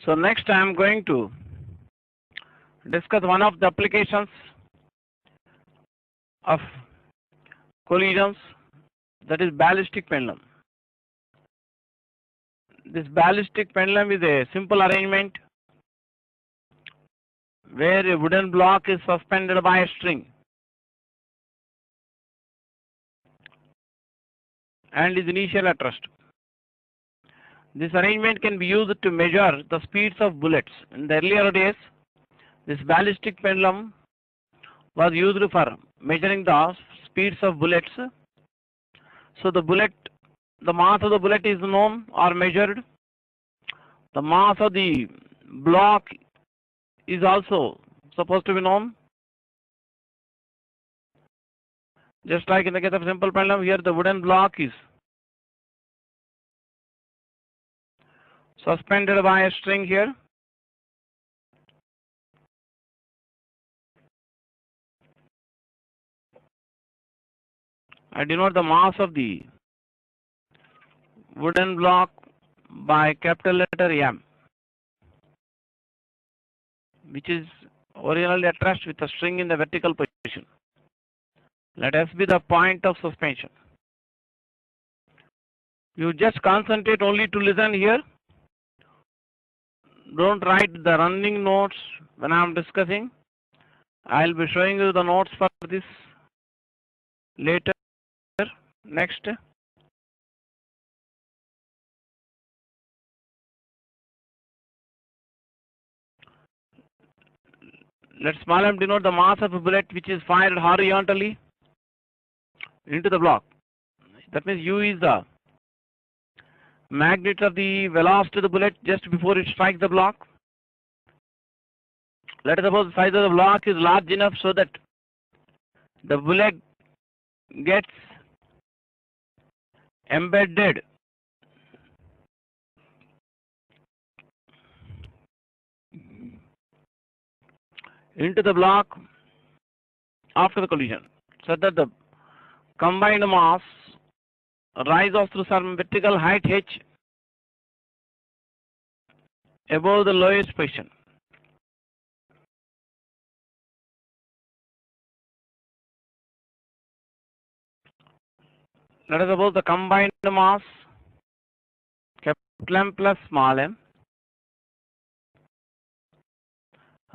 So next I am going to discuss one of the applications of collisions, that is ballistic pendulum. This ballistic pendulum is a simple arrangement where a wooden block is suspended by a string and is initially at rest. This arrangement can be used to measure the speeds of bullets. In the earlier days, this ballistic pendulum was used for measuring the speeds of bullets. So the mass of the bullet is known or measured. The mass of the block is also supposed to be known. Just like in the case of simple pendulum, here the wooden block is suspended by a string here. I denote the mass of the wooden block by capital letter M, which is originally at rest with a string in the vertical position. Let S be the point of suspension. You just concentrate only to listen here. Don't write the running notes when I am discussing. I will be showing you the notes for this later. Next. Let small m denote the mass of a bullet which is fired horizontally into the block. That means U is the magnitude of the velocity of the bullet just before it strikes the block. Let us suppose the size of the block is large enough so that the bullet gets embedded into the block after the collision, so that the combined mass rises through some vertical height h above the lowest position. Let us suppose the combined mass capital M plus small m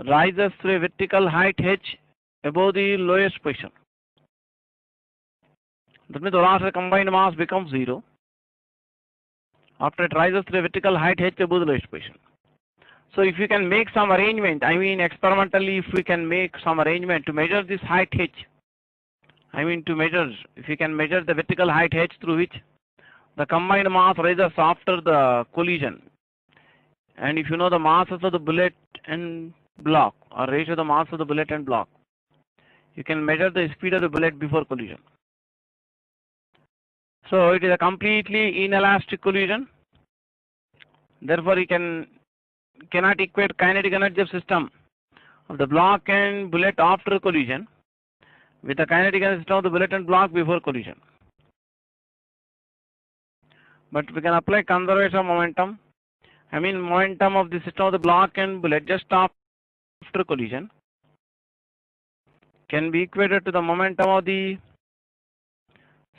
rises through a vertical height h above the lowest position. That means the velocity of the combined mass becomes 0 after it rises through a vertical height h above the lowest position. So if you can make some arrangement, I mean experimentally, if we can make some arrangement to measure this height h, if you can measure the vertical height h through which the combined mass rises after the collision, and if you know the masses of the bullet and block, or ratio of the mass of the bullet and block, you can measure the speed of the bullet before collision. So it is a completely inelastic collision. Therefore, you cannot equate kinetic energy of system of the block and bullet after collision with the kinetic energy system of the bullet and block before collision. But we can apply conservation of momentum. Momentum of the system of the block and bullet just after collision can be equated to the momentum of the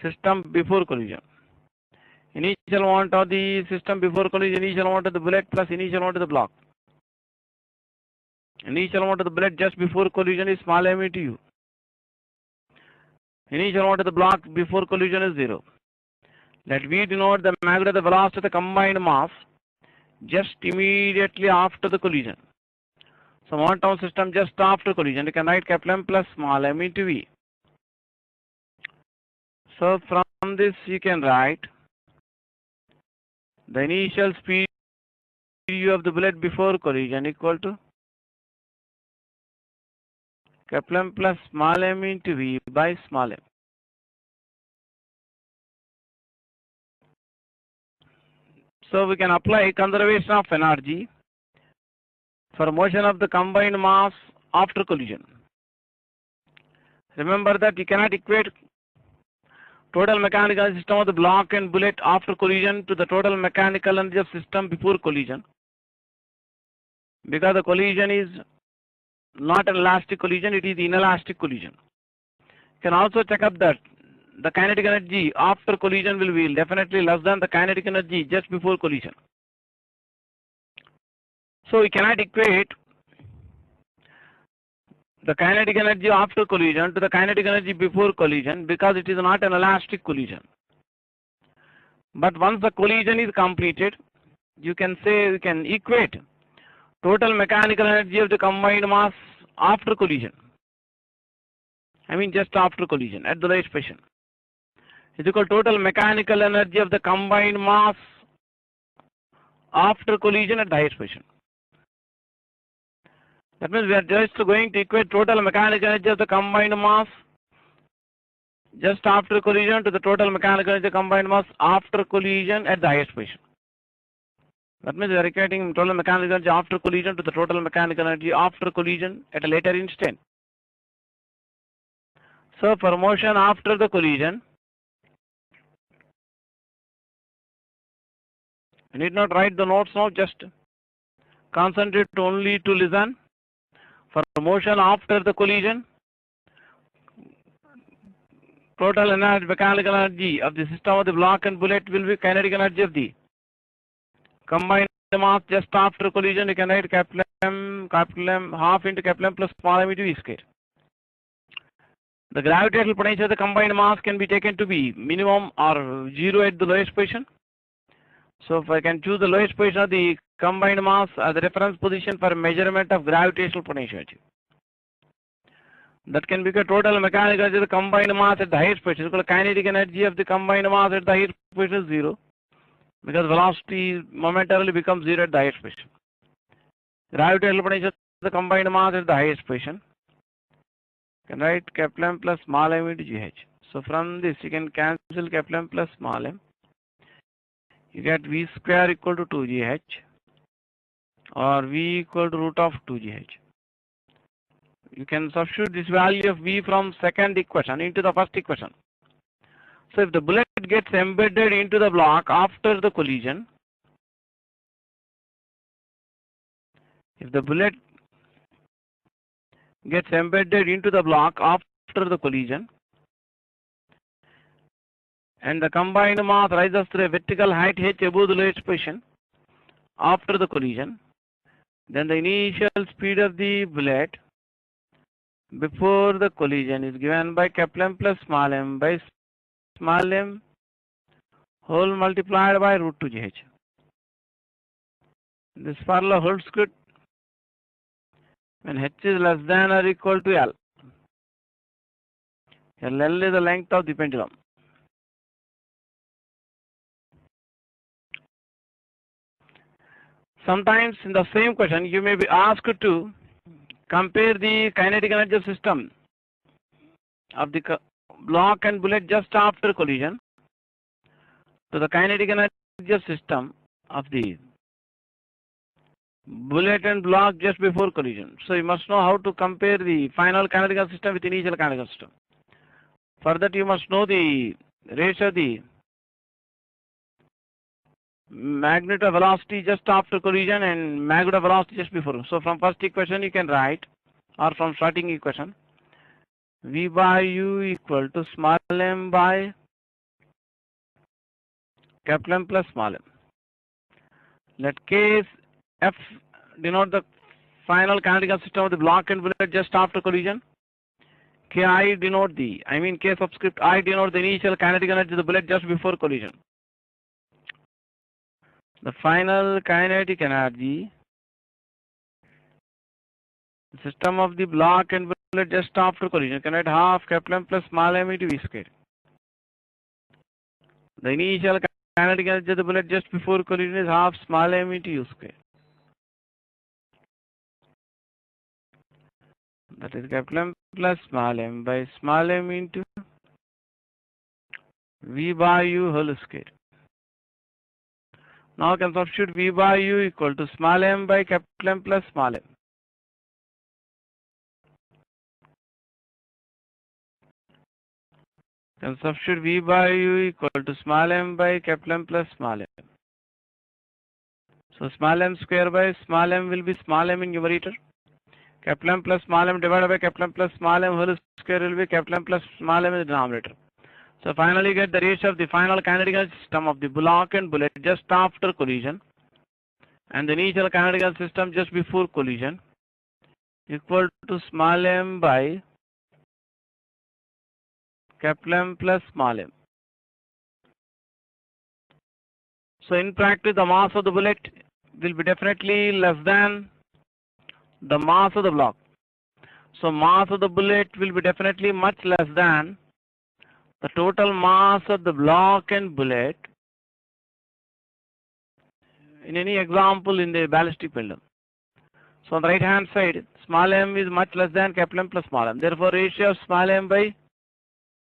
system before collision. Initial moment of the system before collision, initial moment of the bullet plus initial moment of the block. Initial moment of the bullet just before collision is small m into u. Initial moment of the block before collision is 0. Let V denote the magnitude of the velocity of the combined mass just immediately after the collision. So momentum system just after collision, you can write capital M plus small m into V. So from this you can write the initial speed u of the bullet before collision equal to capital M plus small m into V by small m. So we can apply conservation of energy for motion of the combined mass after collision. Remember that you cannot equate total mechanical energy system of the block and bullet after collision to the total mechanical energy of system before collision. because the collision is not an elastic collision, it is inelastic collision. You can also check up that the kinetic energy after collision will be definitely less than the kinetic energy just before collision. So we cannot equate the kinetic energy after collision to the kinetic energy before collision because it is not an elastic collision. But once the collision is completed, you can equate total mechanical energy of the combined mass after collision. I mean just after collision at the lowest position is equal to total mechanical energy of the combined mass after collision at the highest position. That means we are just going to equate total mechanical energy of the combined mass just after collision to the total mechanical energy of the combined mass after collision at the highest position. That means we are equating total mechanical energy after collision to the total mechanical energy after collision at a later instant. So for motion after the collision, you need not write the notes now, just concentrate only to listen. For motion after the collision, total energy, mechanical energy of the system of the block and bullet will be kinetic energy of the combined mass just after collision. You can write capital M half into capital M plus small m into V square. The gravitational potential of the combined mass can be taken to be minimum or 0 at the lowest position. So if I can choose the lowest position of the combined mass as the reference position for measurement of gravitational potentiality, that can be the total mechanical energy of the combined mass at the highest position. So kinetic energy of the combined mass at the highest position is 0 because velocity momentarily becomes 0 at the highest position. Gravitational potential of the combined mass at the highest position, you can write capital M plus small m into GH. So from this you can cancel capital M plus small m. You get V square equal to 2GH or V equal to root of 2GH. You can substitute this value of V from second equation into the first equation. So if the bullet gets embedded into the block after the collision, if the bullet gets embedded into the block after the collision and the combined mass rises to a vertical height h above the lowest position after the collision, then the initial speed of the bullet before the collision is given by capital M plus small m by small m whole multiplied by root 2GH. This formula holds good when h is less than or equal to L. L is the length of the pendulum. Sometimes in the same question you may be asked to compare the kinetic energy system of the block and bullet just after collision to the kinetic energy system of the bullet and block just before collision. So you must know how to compare the final kinetic energy system with initial kinetic energy system. For that you must know the ratio of the magnitude of velocity just after collision and magnitude of velocity just before. So from first equation you can write, or from starting equation, V by U equal to small m by capital M plus small m. Let case F denote the final kinetic system of the block and bullet just after collision. Ki denote the, K subscript I denote the initial kinetic energy of the bullet just before collision. The final kinetic energy system of the block and bullet just after collision can write half capital M plus small m into V square. The initial kinetic energy of the bullet just before collision is half small m into U square. That is capital M plus small m by small m into V by U whole square. Now I can substitute V by U equal to small m by capital M plus small m. Can substitute V by U equal to small m by capital M plus small m. So small m square by small m will be small m in numerator. Capital M plus small m divided by capital M plus small m whole square will be capital M plus small m in the denominator. So finally get the ratio of the final kinetic energy system of the block and bullet just after collision and the initial kinetic energy system just before collision equal to small m by capital M plus small m. So in practice the mass of the bullet will be definitely less than the mass of the block. So mass of the bullet will be definitely much less than the total mass of the block and bullet in any example in the ballistic pendulum. So on the right hand side, small m is much less than capital M plus small m. Therefore, ratio of small m by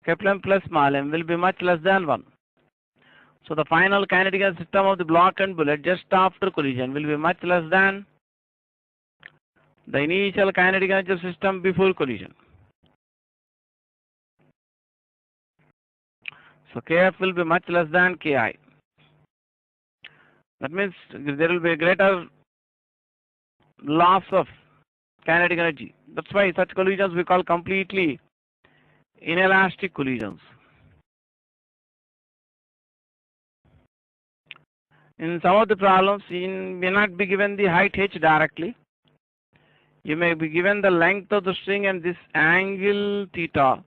capital M plus small m will be much less than 1. So the final kinetic energy system of the block and bullet just after collision will be much less than the initial kinetic energy system before collision. So Kf will be much less than Ki. That means there will be a greater loss of kinetic energy. That's why such collisions we call completely inelastic collisions. In some of the problems, you may not be given the height h directly. You may be given the length of the string and this angle theta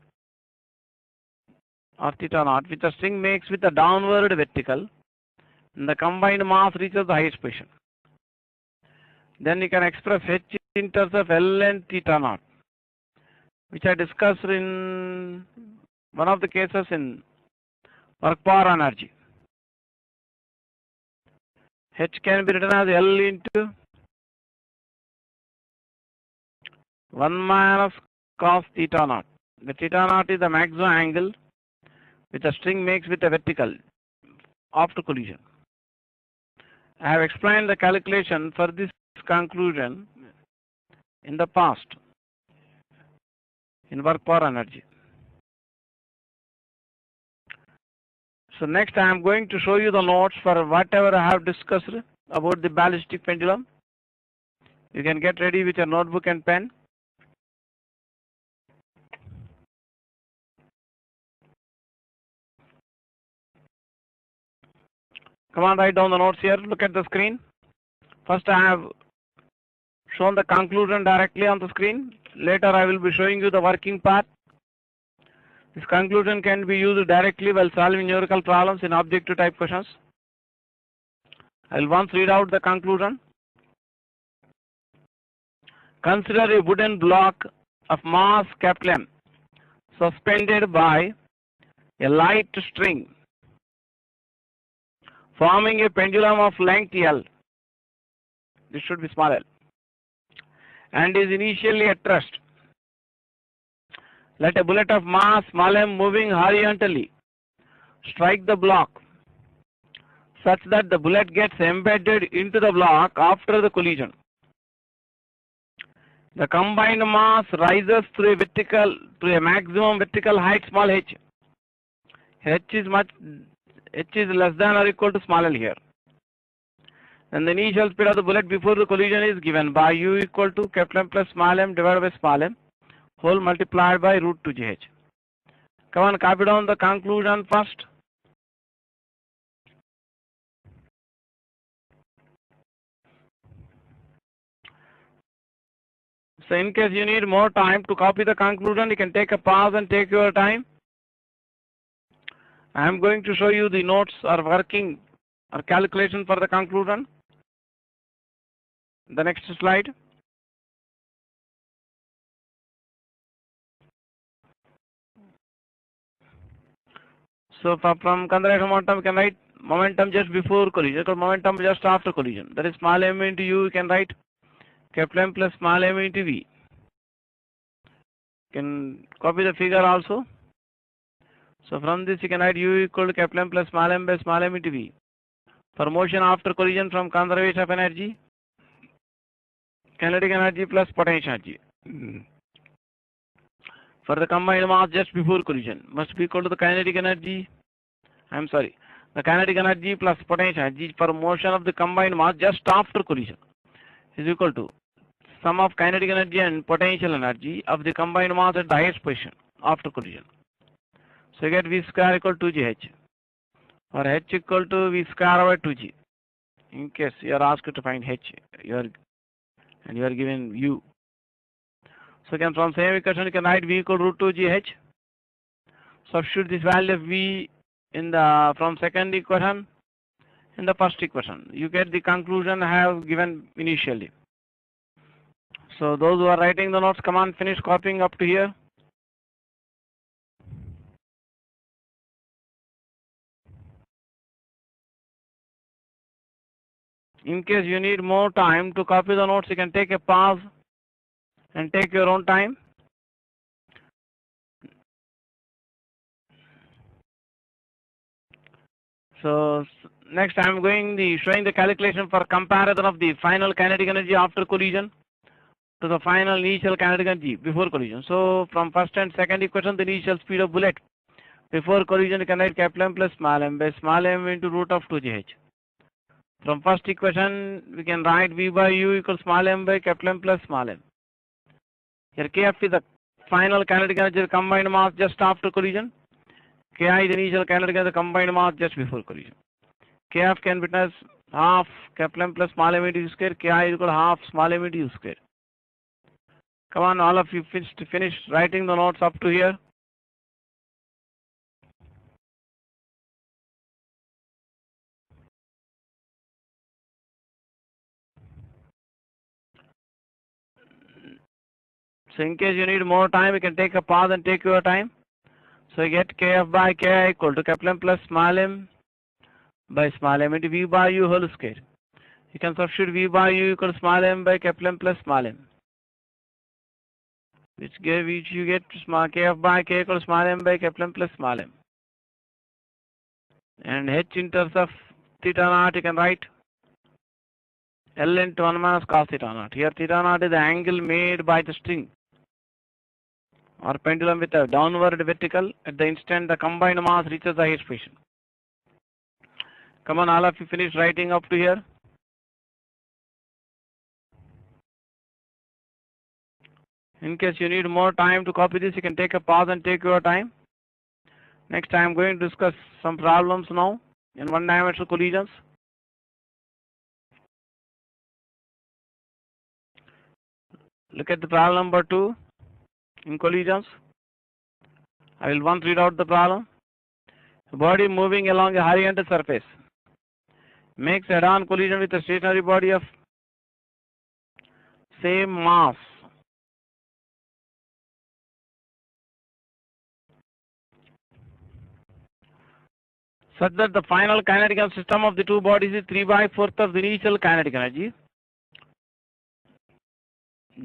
or theta naught, which the string makes with a downward vertical, and the combined mass reaches the highest position. Then you can express h in terms of L and theta naught, which I discussed in one of the cases in work power energy. H can be written as L into 1 minus cos theta naught. The theta naught is the maximum angle which a string makes with a vertical after collision. I have explained the calculation for this conclusion in the past in work power energy. So next I am going to show you the notes for whatever I have discussed about the ballistic pendulum. You can get ready with your notebook and pen. Come on, write down the notes here. Look at the screen. First I have shown the conclusion directly on the screen. Later I will be showing you the working part. This conclusion can be used directly while solving numerical problems in objective type questions. I will once read out the conclusion. Consider a wooden block of mass capital M suspended by a light string forming a pendulum of length L. This should be small l, and is initially at rest. Let a bullet of mass small m moving horizontally strike the block such that the bullet gets embedded into the block after the collision. The combined mass rises through a maximum vertical height small h. H is less than or equal to small l here. Then the initial speed of the bullet before the collision is given by u equal to capital M plus small m divided by small m whole multiplied by root 2gh. Come on, copy down the conclusion first. So in case you need more time to copy the conclusion, you can take a pause and take your time. I am going to show you the notes or working or calculation for the conclusion. The next slide. So from conservation momentum, you can write momentum just before collision, momentum just after collision. That is small m into u, you can write capital M plus small m into v. You can copy the figure also. So from this you can write u equal to capital M plus small m by small m into v. For motion after collision from conservation of energy, kinetic energy plus potential energy. For the combined mass just before collision must be equal to the kinetic energy. the kinetic energy plus potential energy for motion of the combined mass just after collision is equal to sum of kinetic energy and potential energy of the combined mass at the highest position after collision. So you get V square equal to 2gh, or h equal to V square over 2g. In case you are asked to find h, you are given u. So again from same equation you can write V equal to root 2gh. Substitute this value of V in the from second equation in the first equation. You get the conclusion I have given initially. So those who are writing the notes, come on, finish copying up to here. In case you need more time to copy the notes, you can take a pause and take your own time. So next I am showing the calculation for comparison of the final kinetic energy after collision to the final initial kinetic energy before collision. So from first and second equation, the initial speed of bullet before collision you can write capital M plus small m by small m into root of 2gh. From first equation we can write V by U equals small m by capital M plus small m. Here Kf is the final kinetic energy combined mass just after collision. Ki is the initial kinetic energy combined mass just before collision. Kf can be written as half capital M plus small m into u square. Ki is equal to half small m into u square. Come on, all of you finish writing the notes up to here. So in case you need more time, you can take a pause and take your time. So you get Kf by Ki equal to capital M plus small m by small m into V by U whole square. You can substitute V by U equal to small m by capital M plus small m, which you get small Kf by K equal to small m by capital M plus small m. And h in terms of theta naught you can write L into 1 minus cos theta naught. Here theta naught is the angle made by the string or pendulum with a downward vertical at the instant the combined mass reaches the highest position. Come on, all of you finish writing up to here. In case you need more time to copy this, you can take a pause and take your time. Next I am going to discuss some problems now in one-dimensional collisions. Look at the problem number 2 in collisions. I will once read out the problem. A body moving along a horizontal surface makes head-on collision with a stationary body of same mass. Such that the final kinetic energy system of the two bodies is 3/4 of the initial kinetic energy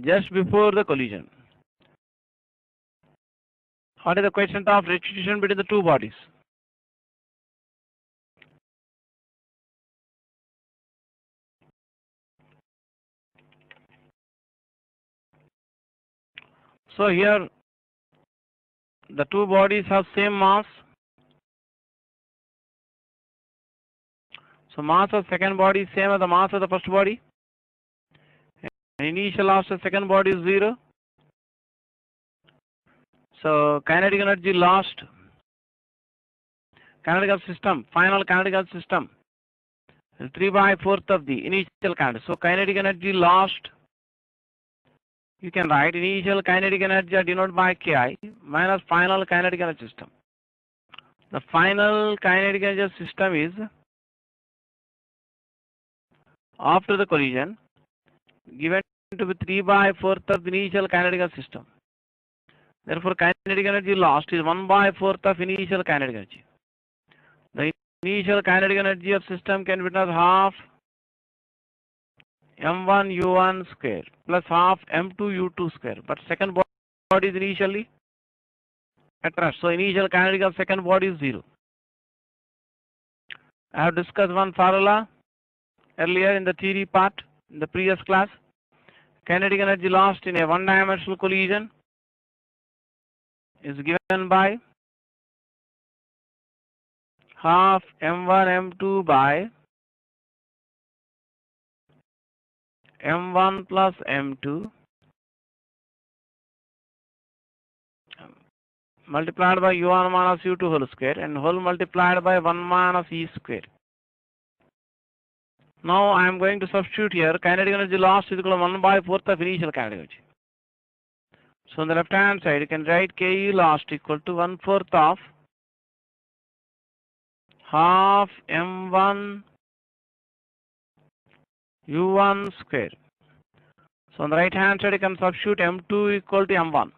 just before the collision. What is the coefficient of restitution between the two bodies? So here the two bodies have same mass. So mass of second body is same as the mass of the first body. And initial mass of second body is 0. So kinetic energy lost, kinetic energy system, final kinetic energy system is 3/4 of the initial kinetic. So kinetic energy lost, you can write initial kinetic energy are denoted by Ki minus final kinetic energy system. The final kinetic energy system is after the collision given to be 3/4 of the initial kinetic energy system. Therefore, kinetic energy lost is 1/4 of initial kinetic energy. The initial kinetic energy of system can be written as half m1 u1 square plus half m2 u2 square. But second body is initially at rest. So initial kinetic of second body is 0. I have discussed one formula earlier in the theory part in the previous class. Kinetic energy lost in a one-dimensional collision is given by half m1 m2 by m1 plus m2 multiplied by u1 minus u2 whole square and whole multiplied by 1 minus e square. Now I am going to substitute here kinetic energy lost is equal to 1 by 4th of initial kinetic energy. So on the left hand side you can write Ke lost equal to 1/4 of half m1 u1 square. So on the right hand side you can substitute m2 equal to m1.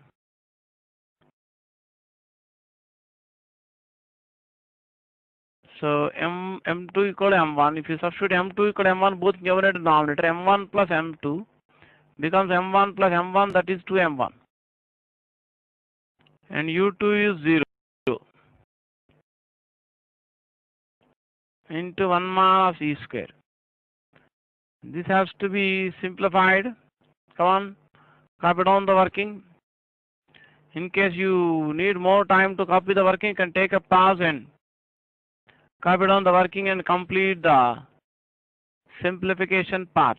So m2 equal to m1. If you substitute m2 equal to m1 both numerator and denominator, m1 plus m2 becomes m1 plus m1, that is 2m1. And u2 is 0 into 1 minus e square. This has to be simplified. Come on, copy down the working. In case you need more time to copy the working, you can take a pause and copy down the working and complete the simplification part.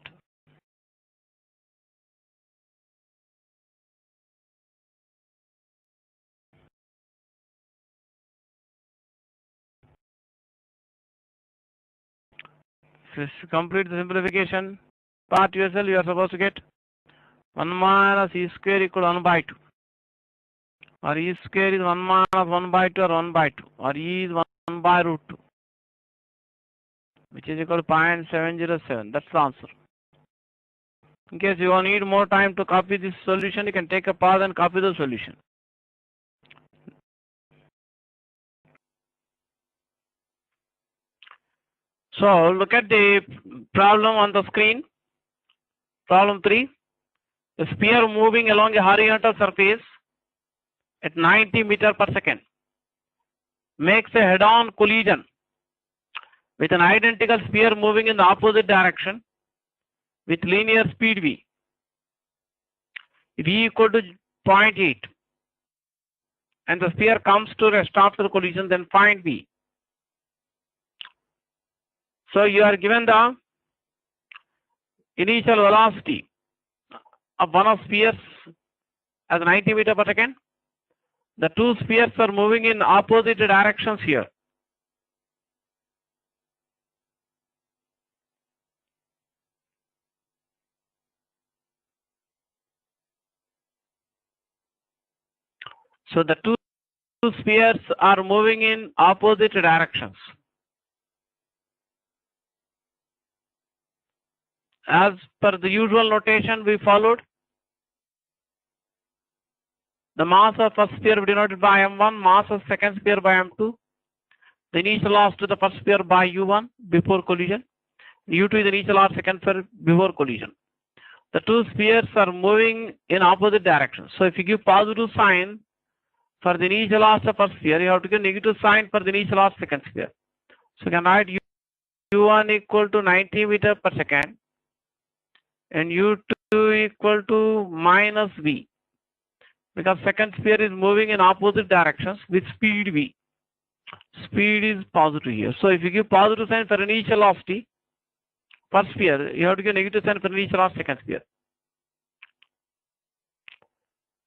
To complete the simplification part yourself, you are supposed to get 1 minus e square equal to 1 by 2. Or e square is 1 minus 1 by 2 or 1 by 2. Or e is 1 by root 2. Which is equal to 0.707. That's the answer. In case you need more time to copy this solution, you can take a pause and copy the solution. So look at the problem on the screen. Problem 3. A sphere moving along a horizontal surface at 90 meters per second makes a head-on collision with an identical sphere moving in the opposite direction with linear speed v. V equal to 0.8 and the sphere comes to rest after the collision, then find v. So you are given the initial velocity of one of spheres as 90 meters per second. The two spheres are moving in opposite directions here. So the two spheres are moving in opposite directions. As per the usual notation we followed, the mass of first sphere denoted by m1, mass of second sphere by m2, the initial loss to the first sphere by u1 before collision, u2 is the initial loss second sphere before collision. The two spheres are moving in opposite directions. So if you give positive sign for the initial loss of first sphere, you have to give negative sign for the initial loss second sphere. So you can write u1 equal to 90 meters per second and u2 equal to minus v, because second sphere is moving in opposite directions with speed v. Speed is positive here. So if you give positive sign for initial velocity first sphere, you have to give negative sign for initial velocity second sphere.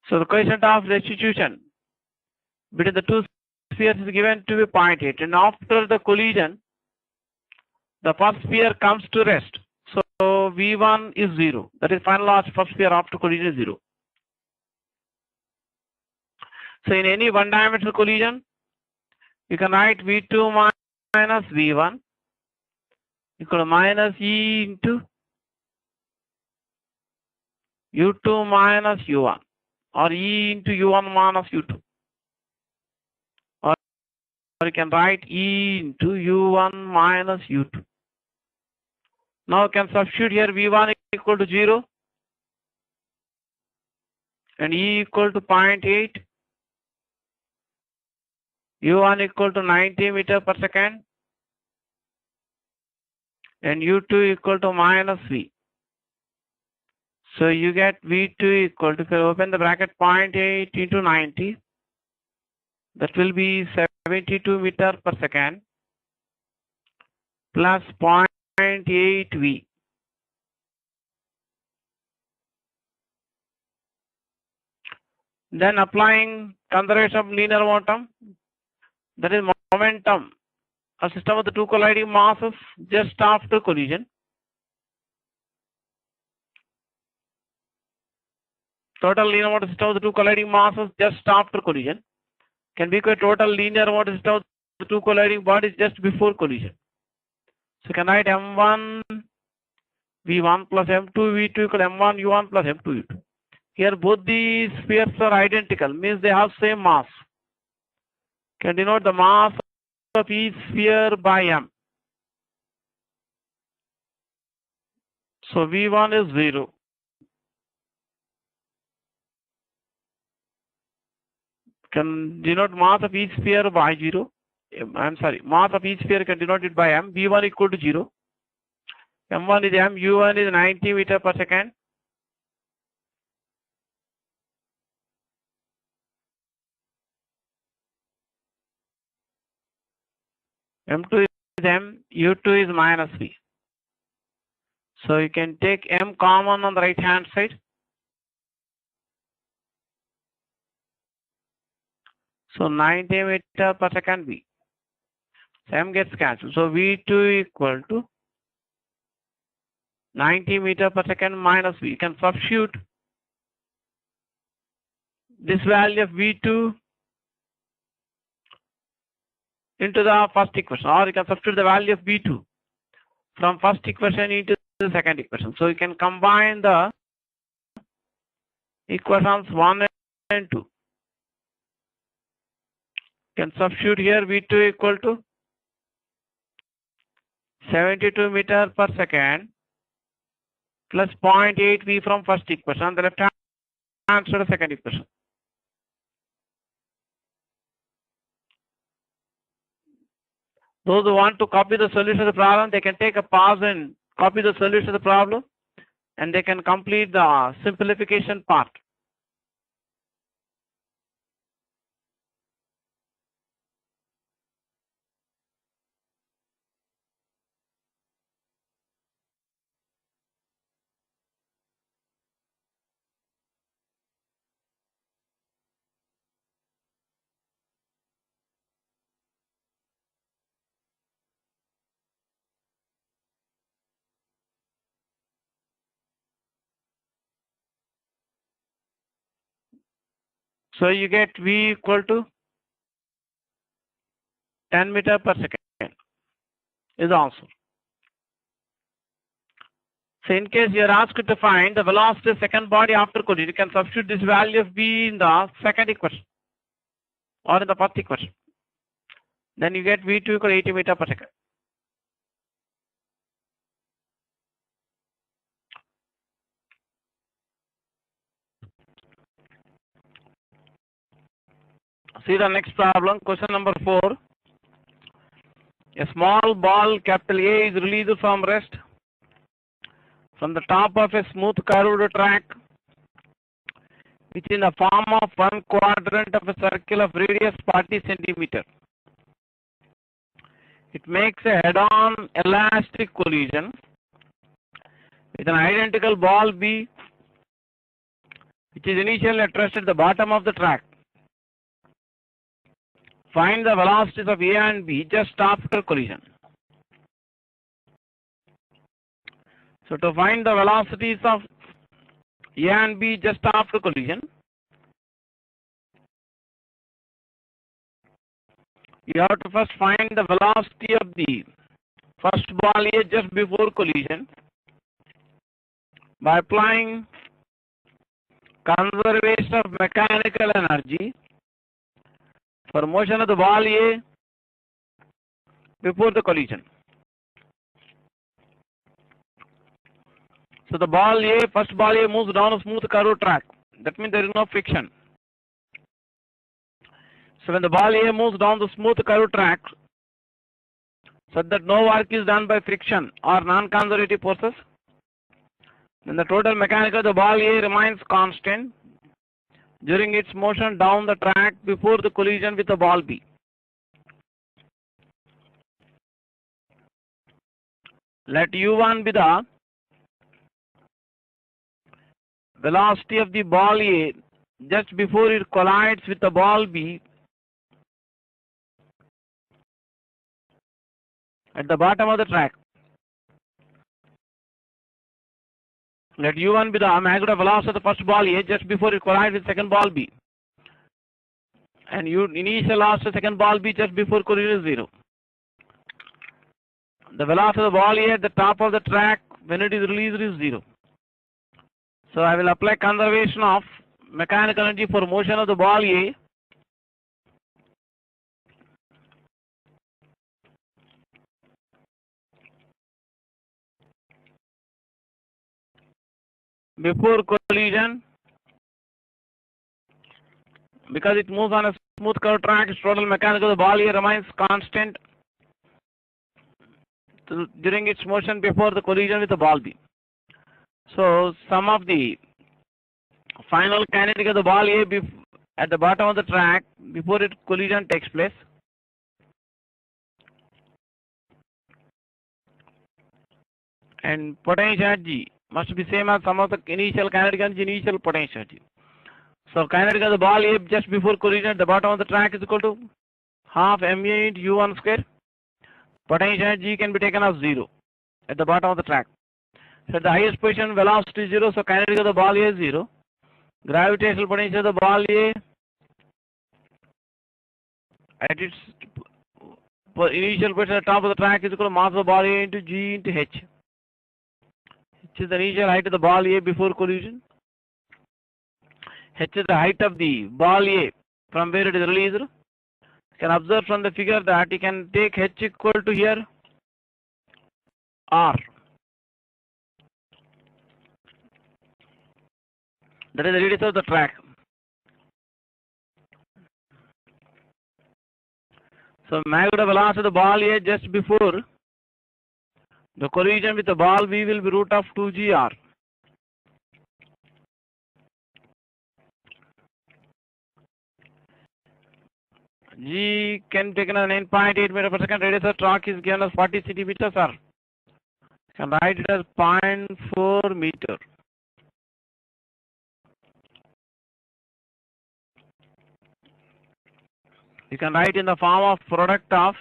So the coefficient of restitution between the two spheres is given to be 0.8, and after the collision the first sphere comes to rest. So v1 is 0. That is final loss first sphere after collision is 0. So in any one dimensional collision, you can write v2 minus v1 equal to minus e into u2 minus u1, or e into u1 minus u2, or you can write e into u1 minus u2. Now you can substitute here v1 equal to 0 and e equal to 0.8, u1 equal to 90 meters per second and u2 equal to minus v. So you get v2 equal to, if you open the bracket, 0.8 into 90, that will be 72 meters per second plus 0.8 V. Then applying conservation of linear momentum, that is momentum, a system of the two colliding masses just after collision. Total linear momentum system of the two colliding masses just after collision can be equal to total linear momentum system of the two colliding bodies just before collision. So you can write M1 V1 plus M2 V2 equal M1 U1 plus M2 U2. Here both these spheres are identical, means they have same mass. Can denote the mass of each sphere by M. So V1 is 0. Can denote mass of each sphere by 0. Mass of each sphere can denote it by M. V1 equal to 0. M1 is M, U1 is 90 meter per second. M2 is M, U2 is minus V. So you can take M common on the right hand side. So 90 meter per second V. So M gets cancelled. So V2 equal to 90 meter per second minus V. You can substitute this value of V2 into the first equation, or you can substitute the value of V2 from first equation into the second equation. So you can combine the equations 1 and 2. You can substitute here V2 equal to 72 meter per second plus 0.8 V from first equation on the left hand side of second equation. Those who want to copy the solution of the problem, they can take a pause and copy the solution of the problem, and they can complete the simplification part. So you get V equal to 10 meter per second is the answer. So in case you are asked to find the velocity of second body after collision, you can substitute this value of V in the second equation or in the first equation. Then you get V2 equal to 80 meter per second. See the next problem, question number 4. A small ball capital A is released from rest from the top of a smooth curved track, which is in the form of one quadrant of a circle of radius 40 centimeter. It makes a head-on elastic collision with an identical ball B, which is initially at rest at the bottom of the track. Find the velocities of A and B just after collision. So to find the velocities of A and B just after collision, you have to first find the velocity of the first ball A just before collision by applying conservation of mechanical energy for motion of the ball A before the collision. So the ball A, first ball A moves down a smooth curved track. That means there is no friction. So when the ball A moves down the smooth curved track, so that no work is done by friction or non-conservative forces, then the total mechanical of the ball A remains constant during its motion down the track before the collision with the ball B. Let u1 be the velocity of the ball A just before it collides with the ball B at the bottom of the track. Let u1 be the magnitude velocity of the first ball A just before it collides with second ball B. And initial velocity of second ball B just before collision is 0. The velocity of the ball A at the top of the track when it is released is 0. So I will apply conservation of mechanical energy for motion of the ball A. Before collision, because it moves on a smooth curved track, its total mechanical of the ball A remains constant during its motion before the collision with the ball B. So sum of the final kinetic of the ball A at the bottom of the track before its collision takes place. And potential energy must be same as sum of the initial kinetic energy, initial potential energy. So kinetic of the ball A just before collision at the bottom of the track is equal to half ma into u1 square. Potential energy can be taken as 0 at the bottom of the track. So at the highest position velocity is 0, so kinetic of the ball A is 0. Gravitational potential of the ball A at its initial position at the top of the track is equal to mass of the ball A into g into h. H is the initial height of the ball A before collision. H is the height of the ball A from where it is released. You can observe from the figure that you can take H equal to here R. That is the radius of the track. So magnitude velocity of the ball A just before the collision with the ball B will be root of 2gr. G can be taken as 9.8 meter per second. Radius of track is given as 40 centimeters. Or can write it as 0.4 meter. You can write in the form of product of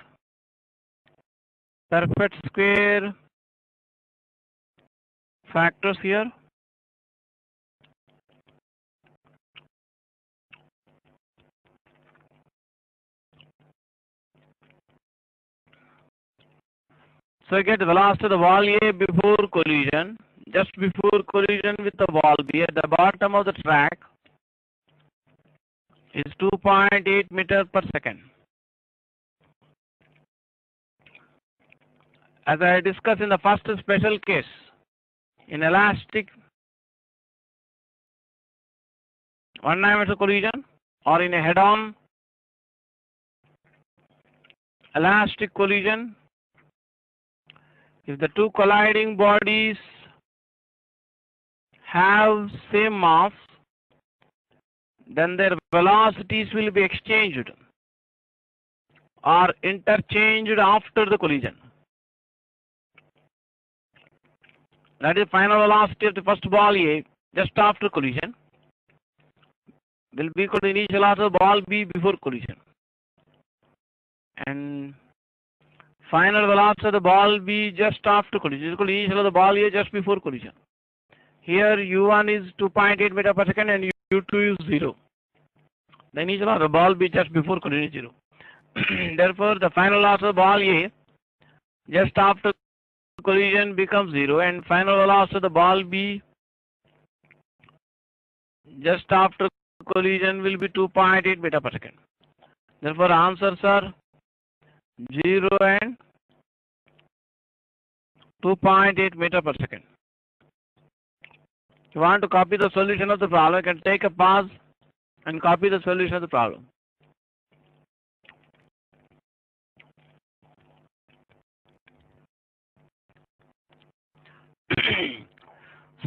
perfect square factors here. So you get the velocity of the ball A before collision, just before collision with the ball B at the bottom of the track is 2.8 meter per second. As I discussed in the first special case, in elastic one-dimensional collision or in a head-on elastic collision, if the two colliding bodies have same mass, then their velocities will be exchanged or interchanged after the collision. That is final velocity of the first ball A just after collision will be equal to initial velocity of ball B before collision. And final velocity of the ball B just after collision is equal to initial of the ball A just before collision. Here u1 is 2.8 meter per second and u2 is 0. The initial of the ball B just before collision is 0. Therefore, the final velocity of the ball A just after collision becomes 0 and final velocity of the ball B just after collision will be 2.8 meter per second. Therefore, answers are 0 and 2.8 meter per second. If you want to copy the solution of the problem, you can take a pause and copy the solution of the problem.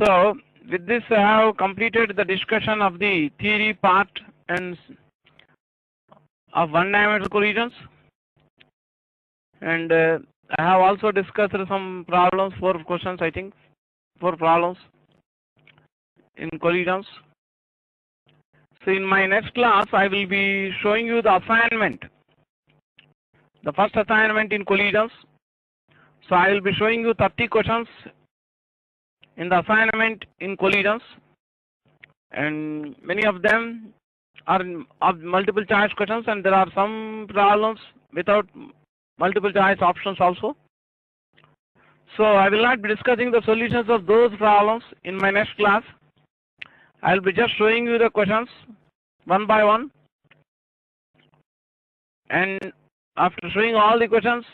So, with this I have completed the discussion of the theory part and of one-dimensional collisions. And I have also discussed some problems, 4 questions, I think, 4 problems in collisions. So in my next class, I will be showing you the assignment, the first assignment in collisions. So I will be showing you 30 questions in the assignment in collisions, and many of them are of multiple choice questions, and there are some problems without multiple choice options also. So I will not be discussing the solutions of those problems in my next class. I will be just showing you the questions one by one, and after showing all the questions,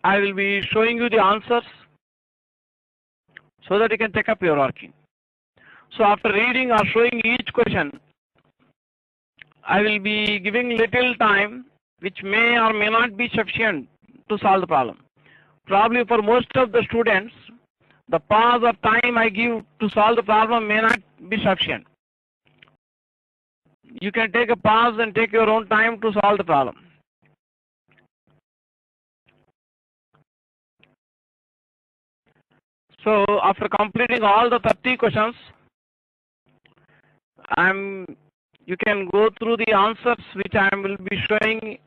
I will be showing you the answers so that you can take up your working. So after reading or showing each question, I will be giving little time which may or may not be sufficient to solve the problem. Probably for most of the students, the pause or time I give to solve the problem may not be sufficient. You can take a pause and take your own time to solve the problem. So after completing all the 30 questions, you can go through the answers which I will be showing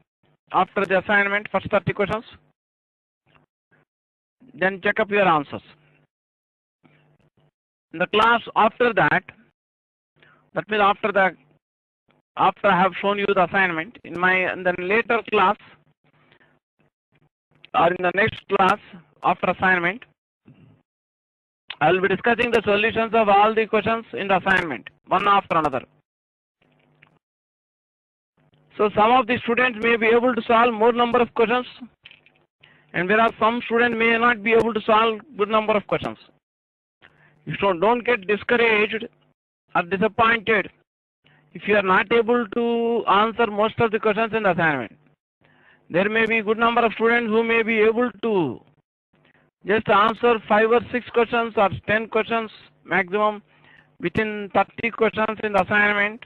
after the assignment, first 30 questions. Then check up your answers. In the class after that means after I have shown you the assignment, in the later class or in the next class after assignment, I will be discussing the solutions of all the questions in the assignment, one after another. So some of the students may be able to solve more number of questions, and there are some students may not be able to solve good number of questions. So don't get discouraged or disappointed if you are not able to answer most of the questions in the assignment. There may be good number of students who may be able to just answer 5 or 6 questions or 10 questions maximum within 30 questions in the assignment,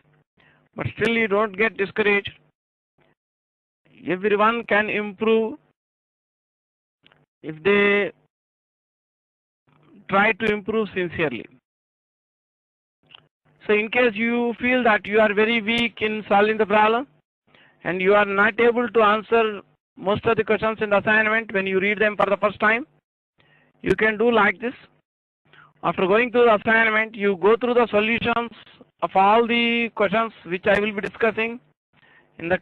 but still you don't get discouraged. Everyone can improve if they try to improve sincerely. So in case you feel that you are very weak in solving the problem and you are not able to answer most of the questions in the assignment when you read them for the first time, you can do like this. After going through the assignment, you go through the solutions of all the questions which I will be discussing in the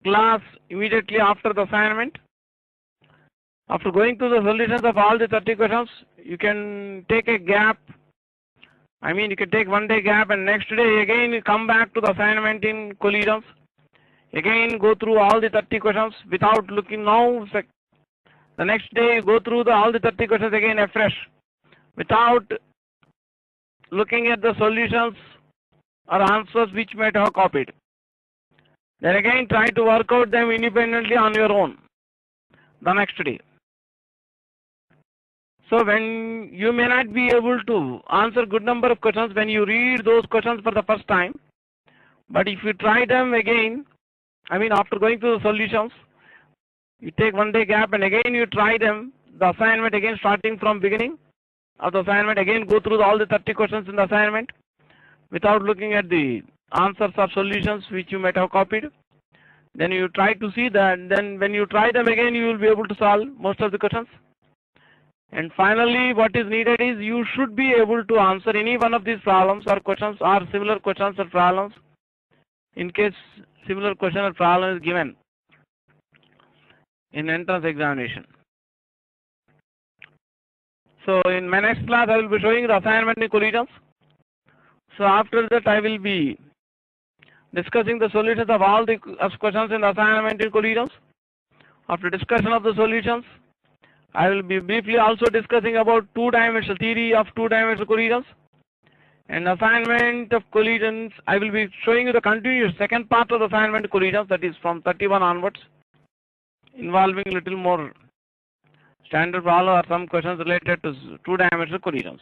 class immediately after the assignment. After going through the solutions of all the 30 questions, you can take a gap. I mean, you can take 1 day gap, and next day again you come back to the assignment in collisions. Again go through all the 30 questions without looking now. The next day you go through all the 30 questions again afresh without looking at the solutions or answers which might have copied. Then again try to work out them independently on your own the next day. So when you may not be able to answer good number of questions when you read those questions for the first time, but if you try them again, I mean after going through the solutions, you take 1 day gap and again you try them, the assignment again starting from beginning of the assignment, again go through all the 30 questions in the assignment without looking at the answers or solutions which you might have copied. Then you try to see that, then when you try them again you will be able to solve most of the questions. And finally what is needed is you should be able to answer any one of these problems or questions or similar questions or problems in case similar question or problem is given in entrance examination. So in my next class I will be showing the assignment in collisions. So after that I will be discussing the solutions of all the questions in the assignment in collisions. After discussion of the solutions, I will be briefly also discussing about two-dimensional theory of two-dimensional collisions. And assignment of collisions, I will be showing you the continuous second part of the assignment collisions, that is from 31 onwards, involving little more standard problem or some questions related to two-dimensional collisions.